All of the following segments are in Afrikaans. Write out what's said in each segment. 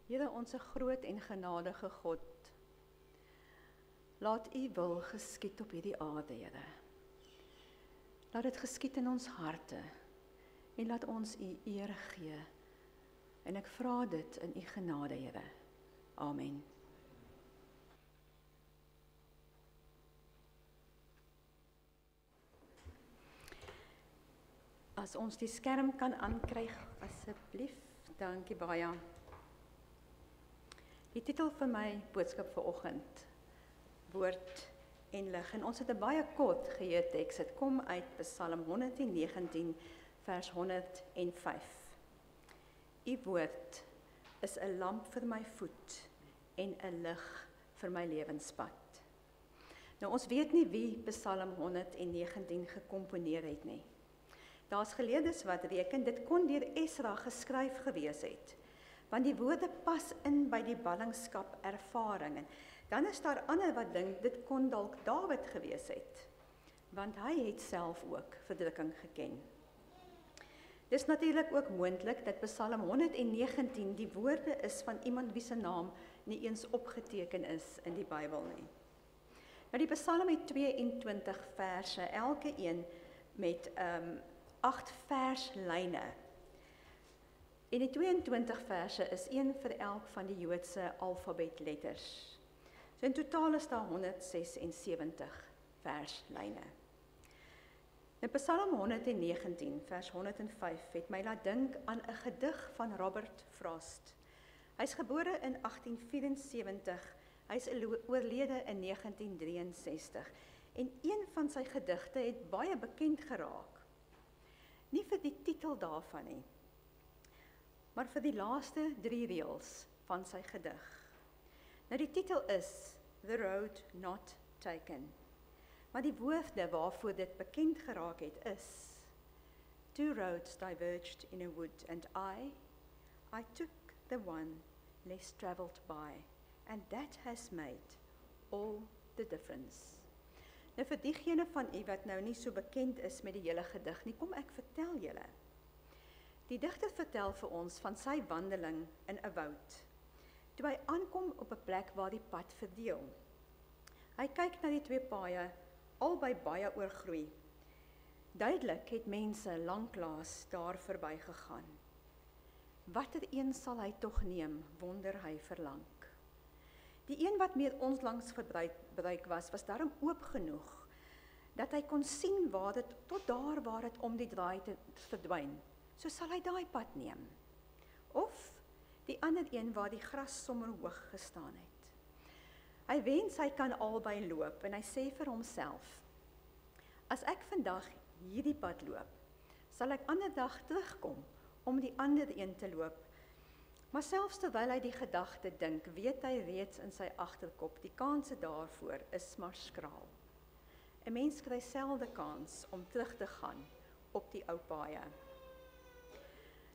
Here, onse groot en genadige God, laat U wil geskied op hierdie aarde, Here. Laat dit geskied in ons harte en laat ons U eer gee. En ek vra dit in U genade, Here. Amen. As ons die skerm kan aankry, asseblief. Dankie baie. Die titel vir my boodskap vanoggend, Woord en lig. En ons het 'n baie kort geheue teks. Dit kom uit Psalm 119 vers 105. U woord is 'n lamp vir my voet en 'n lig vir my lewenspad. Nou ons weet nie wie Psalm 119 gekomponeer het nie. Daar's geleerdes wat reken dit kon deur Esra geskryf gewees het, want die woorde pas in by die ballingskap ervaring. En dan is daar ander wat dink dit kon dalk Dawid gewees het, want hy het self ook verdrukking geken. Dis natuurlik ook moontlik dat Psalm 119 die woorde is van iemand wie se naam nie eens opgeteken is in die Bybel nie. Nou die Psalm het 22 verse, elke een met 8 verslyne. En die 22 verse is een vir elk van die Joodse alfabetletters. So in totaal is daar 176 verslyne. In Psalm 119 vers 105 het my laat dink aan 'n gedig van Robert Frost. Hy's gebore in 1874, hy's oorlede in 1963 en een van sy gedigte het baie bekend geraak. Nie vir die titel daarvan nie, maar vir die laaste 3 reëls van sy gedig. Nou die titel is The Road Not Taken, maar die woorde waarvoor dit bekend geraak het is: Two roads diverged in a wood and I took the one less travelled by, and that has made all the difference. Nou vir diegene van u wat nou nie so bekend is met die hele gedig nie, kom ek vertel julle. Die digter vertel vir ons van sy wandeling in 'n woud, toe hy aankom op 'n plek waar die pad verdeel. Hy kyk na die 2 paaie, albei baie oorgroei. Duidelik het mense lanklaas daar verby gegaan. Watter een sal hy tog neem, wonder hy verlang. Die een wat meer onlangs verbruik was daarom oop genoeg, dat hy kon sien waar dit, tot daar waar dit om die draai te verdwyn. So sal hy daai pad neem. Of die ander een waar die gras sommer hoog gestaan het. Hy wens hy kan albei loop en hy sê vir homself: as ek vandag hierdie pad loop, sal ek ander dag terugkom om die ander een te loop. Maar selfs terwyl hy die gedagte dink, weet hy reeds in sy agterkop, die kanse daarvoor is maar skraal. 'n Mens kry selde kans om terug te gaan op die ou paaie.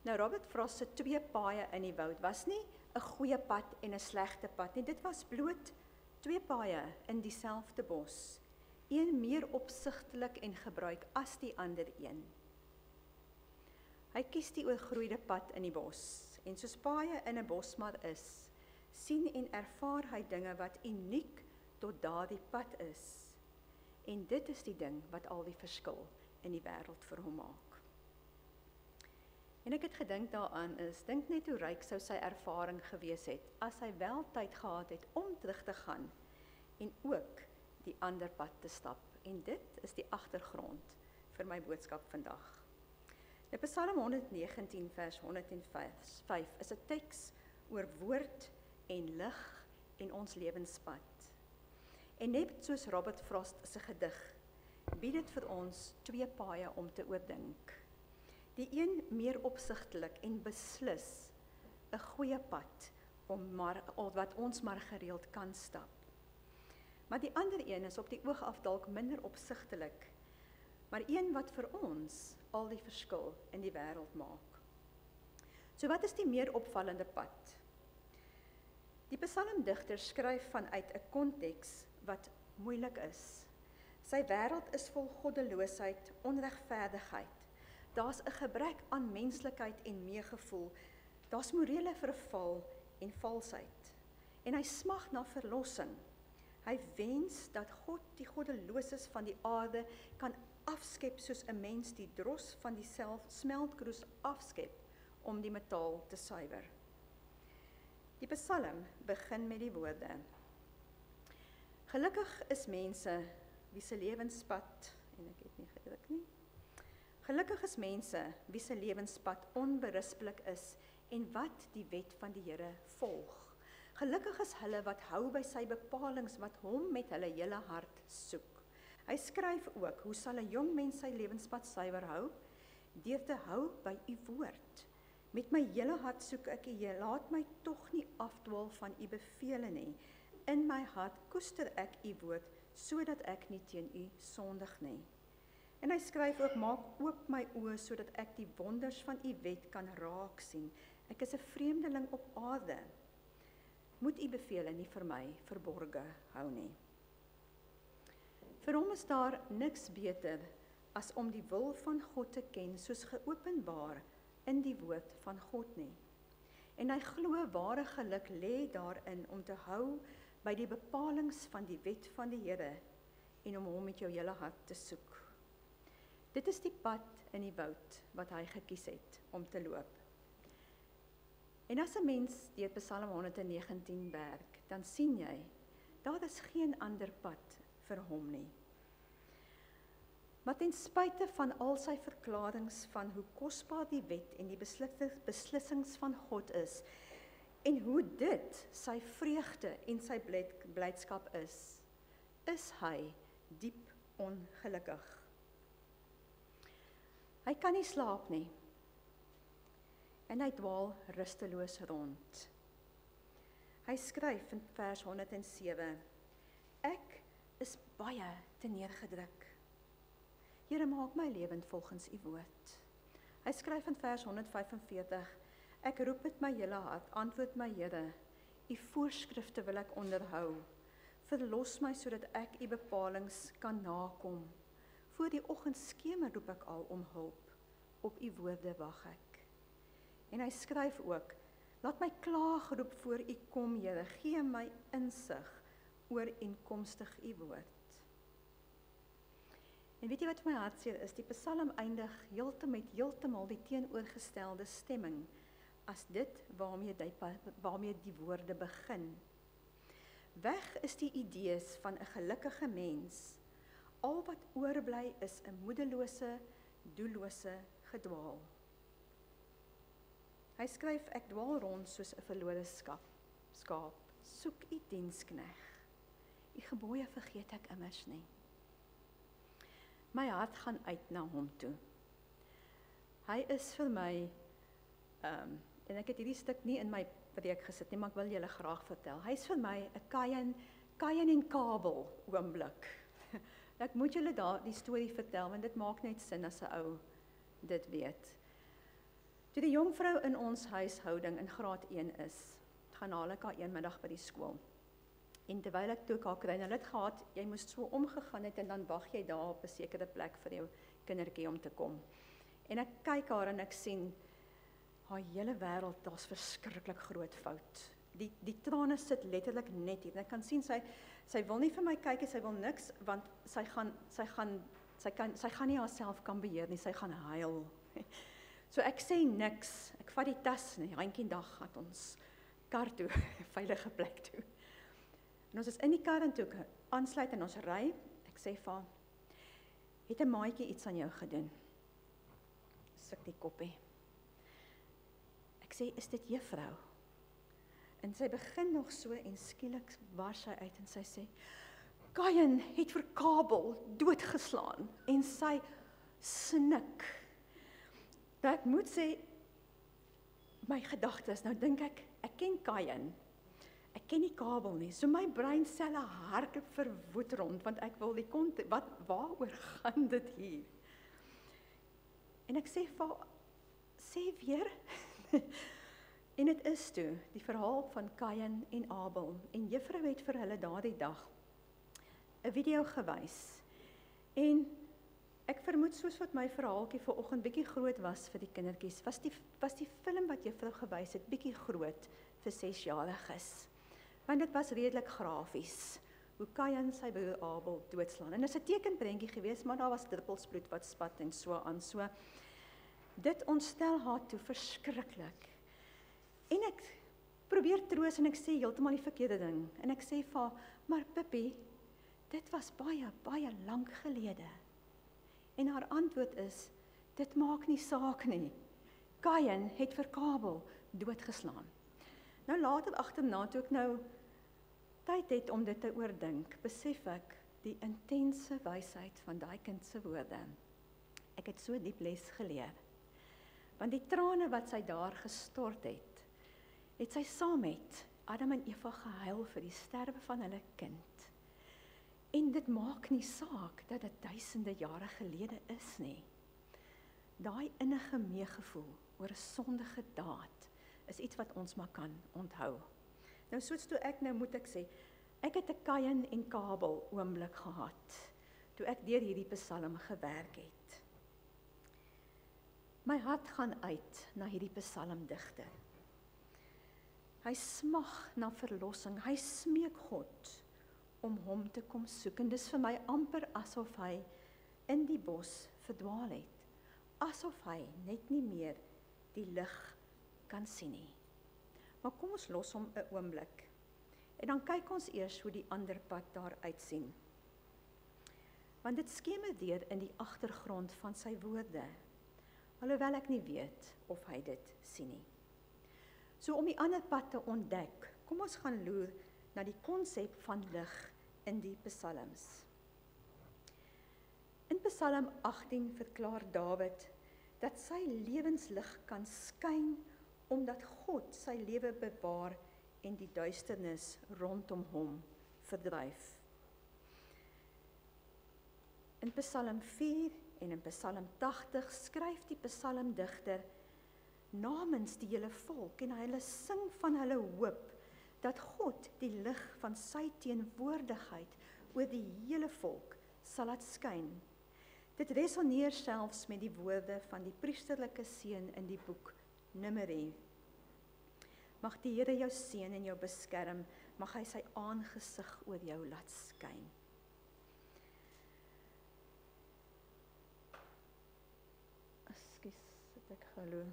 Nou Robert Frost se 2 paaie in die woud was nie 'n goeie pad en 'n slegte pad nie. Dit was bloot 2 paaie in dieselfde bos. Een meer opsigtelik en gebruik as die ander een. Hy kies die oorgroeide pad in die bos. En soos paaie in 'n bos maar is, sien en ervaar hy dinge wat uniek tot daardie pad is. En dit is die ding wat al die verskil in die wêreld vir hom maak. En ek het gedink daaraan dink net hoe ryk sou sy ervaring gewees het, as hy wel tyd gehad het om terug te gaan, en ook die ander pad te stap. En dit is die agtergrond vir my boodskap vandag. Die Psalm 119 vers 105 is 'n teks oor woord en lig en ons lewenspad. En net soos Robert Frost se gedig, bied dit vir ons 2 paaie om te oordink. Die een meer opsigtelik en beslis 'n goeie pad wat ons maar gereeld kan stap. Maar die ander een is op die oog af dalk minder opsigtelik, maar een wat vir ons al die verskil in die wêreld maak. So wat is die meer opvallende pad? Die psalmdigter skryf vanuit 'n konteks wat moeilik is. Sy wêreld is vol goddeloosheid, onregverdigheid. Daar's 'n gebrek aan menslikheid en meegevoel. Daar's morele verval en valsheid. En hy smag na verlossing. Hy wens dat God die goddeloses van die aarde kan afskep soos 'n mens die dros van die smeltkroes afskep om die metaal te suiwer. Die Psalm begin met die woorde: Gelukkig is mense wie se lewenspad, en ek het nie gedruk nie. Gelukkig is mense wie se lewenspad onberispelik is en wat die wet van die Here volg. Gelukkig is hulle wat hou by sy bepalings, wat hom met hulle hele hart soek. Hy skryf ook, hoe sal 'n jong mens sy lewenspad suiwer hou? Deur te hou by u woord. Met my hele hart soek ek u, laat my tog nie afdwaal van u bevele nie. In my hart koester ek u woord, sodat ek nie teen u sondig nie. En hy skryf ook, maak oop my oë, sodat ek die wonders van u wet kan raak sien. Ek is 'n vreemdeling op aarde. Moet u bevele nie vir my verborge hou nie. Vir hom is daar niks beter as om die wil van God te ken, soos geopenbaar in die woord van God nie. En hy glo ware geluk lê daarin om te hou by die bepalings van die wet van die Here en om hom met jou hele hart te soek. Dit is die pad in die woud wat hy gekies het om te loop. En as 'n mens deur Psalm 119 werk, dan sien jy, daar is geen ander pad vir hom nie. Maar ten spyte van al sy verklaringe van hoe kosbaar die wet en die beslissings van God is, en hoe dit sy vreugde en sy blydskap is hy diep ongelukkig. Hy kan nie slaap nie, en hy dwaal rusteloos rond. Hy skryf in vers 107, ek is baie teneergedruk. Here, maak my lewend volgens u woord. Hy skryf in vers 145, ek roep met my hele hart, antwoord my Here, u voorskrifte wil ek onderhou. Verlos my sodat ek u bepalings kan nakom. Voor die oggendskemer roep ek al om hulp, op u woorde wag ek. En hy skryf ook, laat my klaagroep voor u kom, Here, gee my insig ooreenkomstig u woord. En weet jy wat my hartseer is? Die Psalm eindig heeltemal die teenoorgestelde stemming as dit waarmee die woorde begin. Weg is die idees van 'n gelukkige mens. Al wat oorbly is 'n moedelose, doellose gedwaal. Hy skryf, ek dwaal rond soos 'n verlore skaap. Soek u dienskneg. U gebooie vergeet ek immers nie. My hart gaan uit na hom toe. Hy is vir my, en ek het hierdie stuk nie in my preek gesit nie, maar ek wil julle graag vertel. Hy is vir my 'n Kain en Kabel oomblik. Ek moet julle die storie vertel, want dit maak net sin as 'n ou dit weet. Toe die jongvrou in ons huishouding in graad 1 is, gaan haal ek haar een middag by die skool. En terwyl ek toe haar kry, hulle het gehad, jy moes so omgegaan het en dan wag jy daar op 'n sekere plek vir jou kindertjie om te kom. En ek kyk haar en ek sien, haar hele wêreld, daar's verskriklik groot fout. Die trane sit letterlik net hier. En ek kan sien, sy wil nie vir my kyk, sy wil niks, want sy gaan nie haarself kan beheer nie, sy gaan huil. So ek sê niks, ek vat die tas en die handjie dag gaan ons kar toe, veilige plek toe. En ons is in die kar en toe ek aansluit en ons ry, ek sê vir haar, het 'n maatjie iets aan jou gedoen? Suk die koppie. Ek sê, is dit juffrou? En sy begin nog so en skielik bars sy uit en sy sê, Kain het vir Kabel doodgeslaan en sy snik. Nou ek moet sê, my gedagtes, nou dink ek ken Kain, ek ken nie Kabel nie, so my breinselle hardloop verwoed rond, want ek wil waaroor gaan dit hier? En ek sê vir, sê weer, en dit is toe, die verhaal van Kain en Abel, en juffrou het vir hulle daardie dag 'n video gewys, en Ek vermoed soos wat my verhaaltjie vanoggend bietjie groot was vir die kindertjies, was die film wat juffrou gewys het bietjie groot vir 6-jariges. Want dit was redelik grafies. Hoe Kain sy broer Abel doodslaan. En dit is 'n tekenprentjie geweest, maar daar was druppels bloed wat spat en so aan. So dit ontstel haar toe verskriklik. En ek probeer troos en ek sê heeltemal die verkeerde ding. En ek sê vir haar, maar Pippi, dit was baie, baie lank gelede. En haar antwoord is, dit maak nie saak nie. Kain het vir Abel doodgeslaan. Nou later agterna, toe ek nou tyd het om dit te oordink, besef ek die intense wysheid van daai kind se woorde. Ek het so diep les geleer. Want die trane wat sy daar gestort het sy saam met Adam en Eva gehuil vir die sterwe van hulle kind. En dit maak nie saak dat dit duisende jare gelede is nie. Daai innige meegevoel oor 'n sondige daad is iets wat ons maar kan onthou. Nou soos toe ek nou moet ek sê, ek het 'n Kain en Abel oomblik gehad, toe ek deur hierdie psalm gewerk het. My hart gaan uit na hierdie psalmdigter. Hy smag na verlossing, hy smeek God om hom te kom soek, en dis vir my amper asof hy in die bos verdwaal het, asof hy net nie meer die lig kan sien nie. Maar kom ons los hom 'n oomblik. En dan kyk ons eers hoe die ander pad daar uitsien. Want dit skemer deur in die agtergrond van sy woorde, alhoewel ek nie weet of hy dit sien nie. So om die ander pad te ontdek, kom ons gaan loer na die konsep van lig in die psalms. In Psalm 18 verklaar Dawid dat sy lewenslig kan skyn omdat God sy lewe bewaar en die duisternis rondom hom verdryf. In Psalm 4 en in Psalm 80 skryf die psalmdigter namens die hele volk en hulle sing van hulle hoop dat God die lig van sy teenwoordigheid oor die hele volk sal laat skyn. Dit resoneer selfs met die woorde van die priesterlike seun in die boek Numeri. Mag die Here jou seën en jou beskerm, mag hy sy aangesig oor jou laat skyn. Ekskuus, het ek gelo.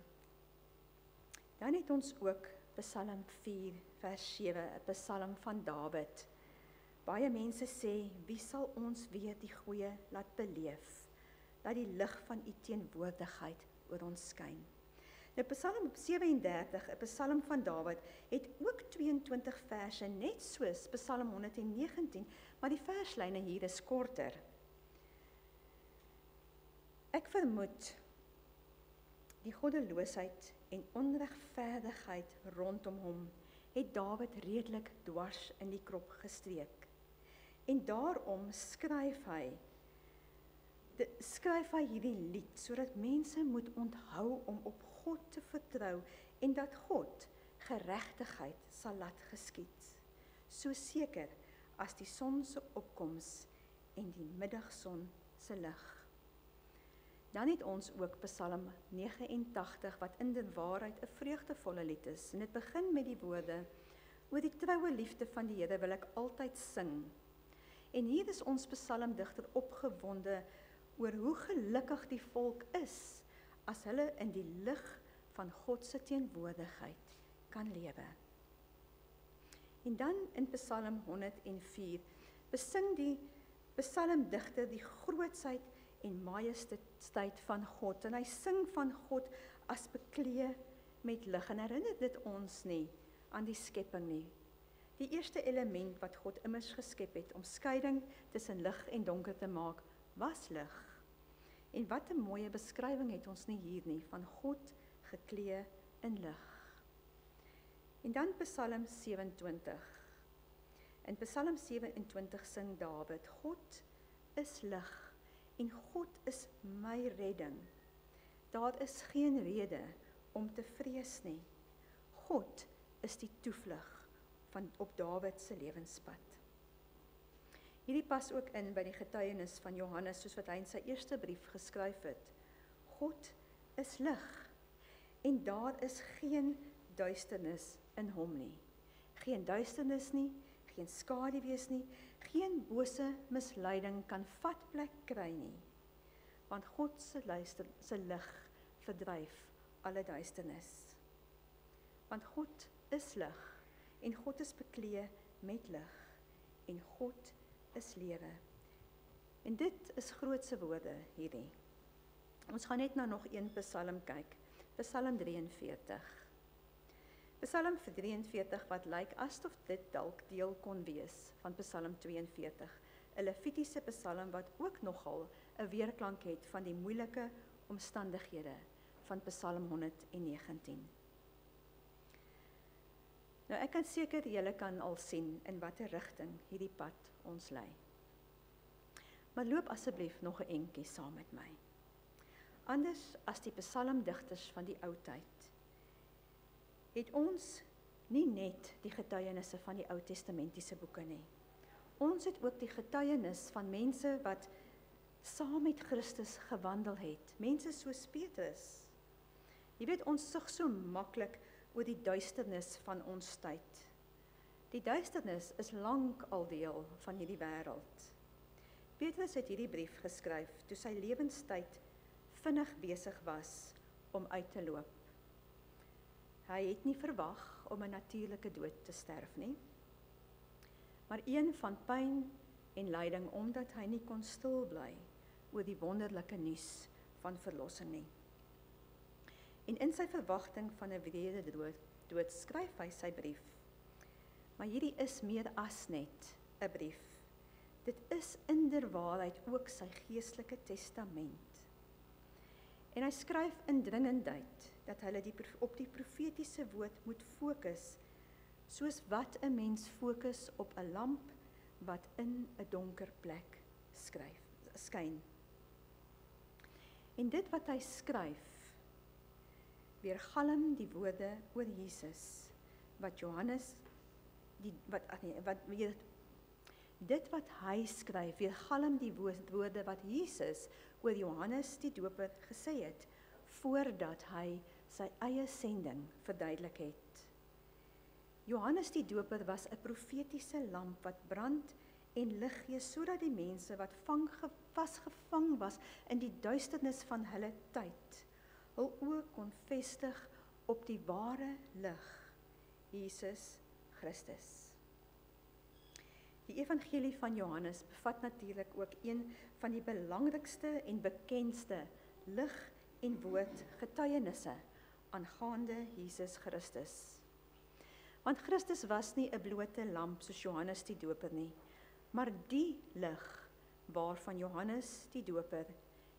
Dan het ons ook Psalm 4 vers 7, 'n psalm van Dawid. Baie mense sê, wie sal ons weer die goeie laat beleef? Laat die lig van u teenwoordigheid oor ons skyn. Nou Psalm 37, 'n psalm van Dawid, het ook 22 verse, net soos Psalm 119, maar die verslyne hier is korter. Ek vermoed die goddeloosheid en onregverdigheid rondom hom het Dawid redelik dwars in die krop gestreek. En daarom skryf hy hierdie lied, sodat mense moet onthou om op God te vertrou en dat God geregtigheid sal laat geskied. So seker as die son se opkoms en die middagson se lig. Dan het ons ook Psalm 89 wat in die waarheid 'n vreugdevolle lied is. En dit begin met die woorde: oor die troue liefde van die Here wil ek altyd sing. En hier is ons psalmdigter opgewonde oor hoe gelukkig die volk is as hulle in die lig van God se teenwoordigheid kan lewe. En dan in Psalm 104 besing die psalmdigter die grootsheid en majesteit van God, en hy sing van God as bekleë met lig, en herinner dit ons nie aan die skepping nie. Die eerste element wat God immers geskep het om skeiding tussen lig en donker te maak, was lig. En wat 'n mooie beskrywing het ons nie hier nie, van God gekleë in lig. En dan Psalm 27. In Psalm 27 sing Dawid, God is lig en God is my redding. Daar is geen rede om te vrees nie. God is die toevlug op Dawid se lewenspad. Hierdie pas ook in by die getuienis van Johannes, soos wat hy in sy eerste brief geskryf het. God is lig, en daar is geen duisternis in hom nie. Geen duisternis nie, geen skaduwees nie, geen bose misleiding kan vatplek kry nie, want God se lig verdryf alle duisternis. Want God is lig, en God is bekleed met lig, en God is lewe. En dit is grootse woorde hierdie. Ons gaan net na nog een Psalm kyk, Psalm 43. Psalm 43 wat lyk asof dit dalk deel kon wees van Psalm 42, 'n Levitiese Psalm wat ook nogal 'n weerklank het van die moeilike omstandighede van Psalm 119. Nou ek kan seker julle kan al sien in watter rigting hierdie pad ons lei. Maar loop asseblief nog 'n entjie saam met my. Anders as die psalmdigters van die ou tyd, het ons nie net die getuienisse van die Ou Testamentiese boeke nie. Ons het ook die getuienis van mense wat saam met Christus gewandel het. Mense soos Petrus. Jy weet, ons sug so maklik oor die duisternis van ons tyd. Die duisternis is lank al deel van hierdie wêreld. Petrus het hierdie brief geskryf toe sy lewenstyd vinnig besig was om uit te loop. Hy het nie verwag om 'n natuurlike dood te sterf nie, maar een van pyn en lyding omdat hy nie kon stil bly oor die wonderlike nuus van verlossing nie. En in sy verwagting van 'n wrede dood skryf hy sy brief. Maar hierdie is meer as net 'n brief. Dit is inderwaarheid ook sy geestelike testament. En hy skryf indringendheid dat hulle op die profetiese woord moet fokus, soos wat 'n mens fokus op 'n lamp wat in 'n donker plek skyn. En dit wat hy skryf, weergalm die woorde oor Jesus, wat Johannes, dit wat hy skryf, weergalm die woorde wat Jesus oor Johannes die Doper gesê het, voordat hy sy eie sending verduidelik het. Johannes die Doper was 'n profetiese lamp wat brand en lig gee, sodat die mense wat vasgevang was in die duisternis van hulle tyd, hul oë kon vestig op die ware lig, Jesus Christus. Die evangelie van Johannes bevat natuurlik ook een van die belangrikste en bekendste lig en woord getuienisse aangaande Jesus Christus. Want Christus was nie 'n blote lamp soos Johannes die Doper nie, maar die lig waarvan Johannes die Doper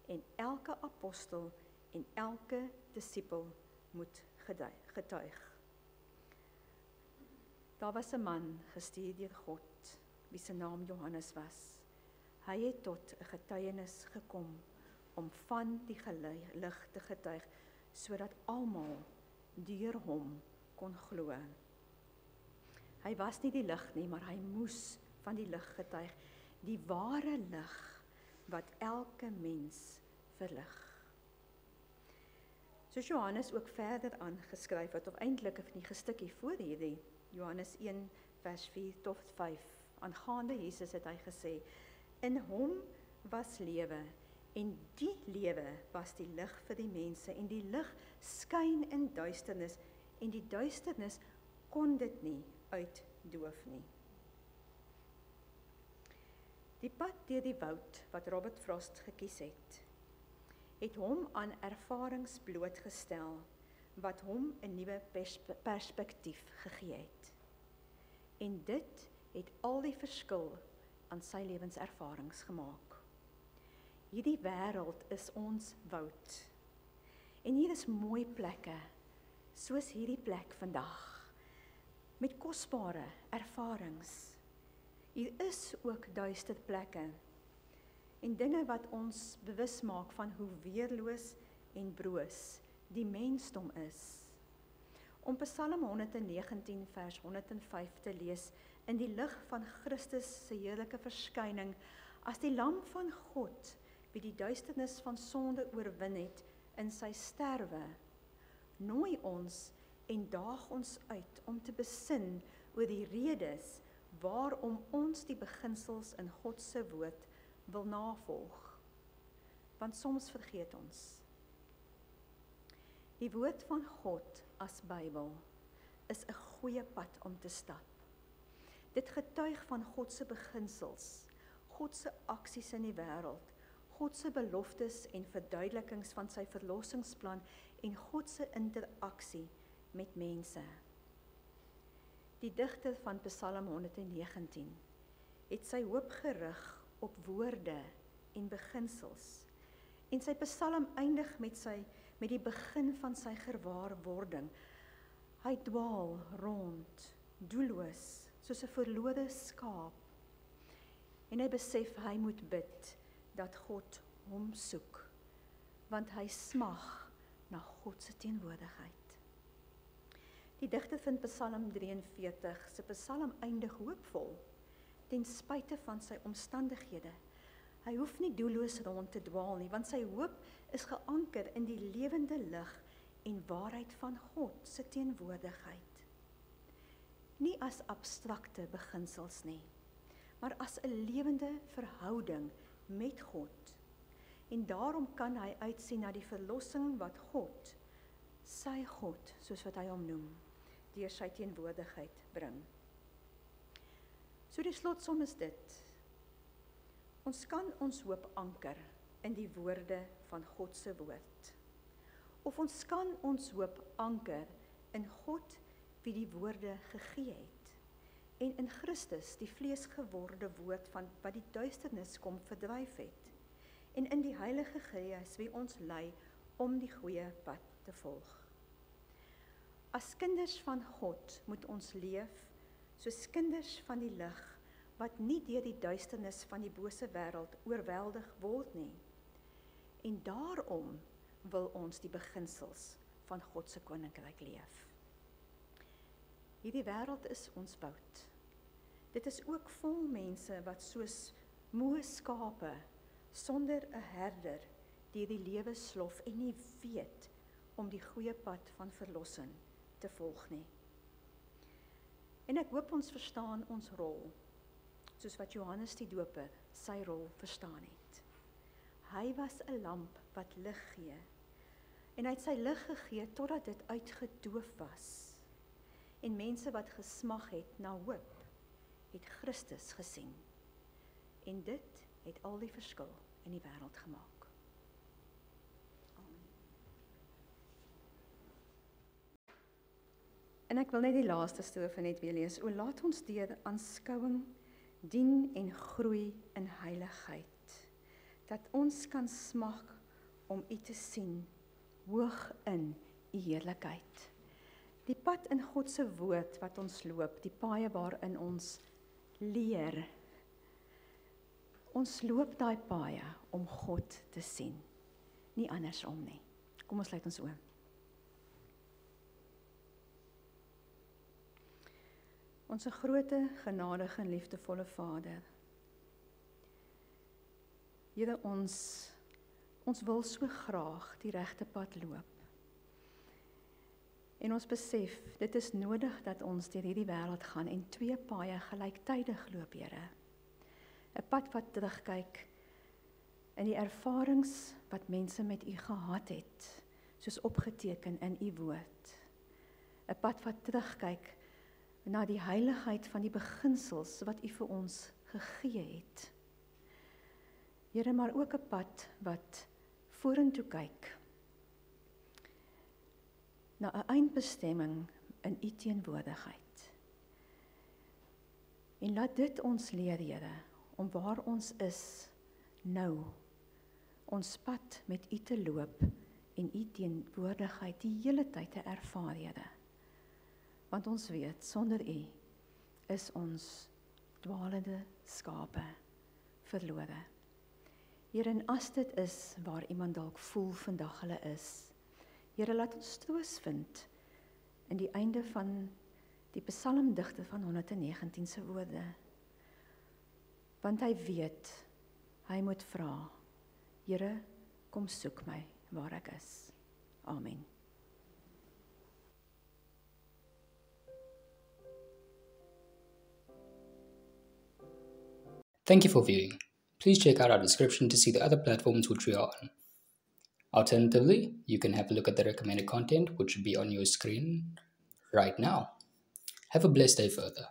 en elke apostel en elke disipel moet getuig. Daar was 'n man gestuur deur God, wie se naam Johannes was. Hy het tot 'n getuienis gekom om van die lig te getuig, sodat almal deur hom kon glo. Hy was nie die lig nie, maar hy moes van die lig getuig, die ware lig wat elke mens verlig. Soos Johannes ook verder aangeskryf het, of eintlik 'n gestukkie voor hierdie, Johannes 1 vers 4 tot 5, aangaande Jesus het hy gesê, in hom was lewe, en die lewe was die lig vir die mense, en die lig skyn in duisternis, en die duisternis kon dit nie uitdoof nie. Die pad deur die woud wat Robert Frost gekies het hom aan ervarings blootgestel, wat hom 'n nuwe perspektief gegee het. En dit het al die verskil aan sy lewenservarings gemaak. Hierdie wêreld is ons woud. En hier is mooi plekke, soos hierdie plek vandag, met kosbare ervarings. Hier is ook duister plekke, en dinge wat ons bewus maak van hoe weerloos en broos die mensdom is. Om Psalm 119 vers 105 te lees, in die lig van Christus se heerlike verskyning, as die lam van God, wie die duisternis van sonde oorwin het in sy sterwe, nooi ons en daag ons uit om te besin oor die redes waarom ons die beginsels in God se woord wil navolg. Want soms vergeet ons. Die woord van God as Bybel is 'n goeie pad om te stap. Dit getuig van God se beginsels, God se aksies in die wêreld, God se beloftes en verduidelikings van sy verlossingsplan en God se interaksie met mense. Die digter van Psalm 119 het sy hoop gerig op woorde en beginsels. En sy psalm eindig met die begin van sy gewaarwording. Hy dwaal rond, doelloos, soos 'n verlore skaap. En hy besef hy moet bid dat God hom soek, want hy smag na God se teenwoordigheid. Die digter van Psalm 43 se psalm eindig hoopvol, ten spyte van sy omstandighede. Hy hoef nie doelloos rond te dwaal nie, want sy hoop is geanker in die lewende lig en waarheid van God se teenwoordigheid. Nie as abstrakte beginsels nie, maar as 'n lewende verhouding met God. En daarom kan hy uitsien na die verlossing wat God, sy God, soos wat hy hom noem, deur sy teenwoordigheid bring. So die slotsom is dit. Ons kan ons hoop anker in die woorde van God se woord. Of ons kan ons hoop anker in God wie die woorde gegee het. En in Christus, die vleesgeworde woord van wat die duisternis kom verdryf het. En in die Heilige Gees wie ons lei om die goeie pad te volg. As kinders van God moet ons leef soos kinders van die lig wat nie deur die duisternis van die bose wêreld oorweldig word nie. En daarom wil ons die beginsels van God se koninkryk leef. Hierdie wêreld is ons bout. Dit is ook vol mense wat soos moe skape sonder 'n herder deur die lewe slof en nie weet om die goeie pad van verlossing te volg nie. En ek hoop ons verstaan ons rol, soos wat Johannes die Doper sy rol verstaan het. Hy was 'n lamp wat lig gee, en hy het sy lig gegee totdat dit uitgedoof was. En mense wat gesmag het na hoop, het Christus gesien. En dit het al die verskil in die wêreld gemaak. Amen. En ek wil net die laaste strofe net weer lees. O, laat ons deur aanskouing dien en groei in heiligheid, dat ons kan smag om U te sien, hoog in U heerlikheid. Die pad in God se woord wat ons loop, die paaie waarin ons leer. Ons loop daai paaie om God te sien, nie andersom nie. Kom ons sluit ons oë. Onse groote, genadige en liefdevolle Vader. Here, ons wil so graag die regte pad loop. En ons besef, dit is nodig dat ons deur hierdie wêreld gaan en twee paaie gelyktydig loop, Here. 'n Pad wat terugkyk in die ervarings wat mense met U gehad het, soos opgeteken in U woord. 'n Pad wat terugkyk na die heiligheid van die beginsels wat U vir ons gegee het. Here, maar ook 'n pad wat vorentoe kyk na 'n eindbestemming in U teenwoordigheid. En laat dit ons leer, Here, om waar ons is nou, ons pad met U te loop en U teenwoordigheid die hele tyd te ervaar, Here. Want ons weet, sonder U is ons dwalende skape verlore. Here, en as dit is waar iemand dalk voel vandag hulle is, Here, laat ons troos vind in die einde van die psalmdigter van 119 se woorde. Want hy weet, hy moet vra, Here, kom soek my waar ek is. Amen. Thank you for viewing. Please check out our description to see the other platforms which we are on. Alternatively, you can have a look at the recommended content which should be on your screen right now. Have a blessed day further.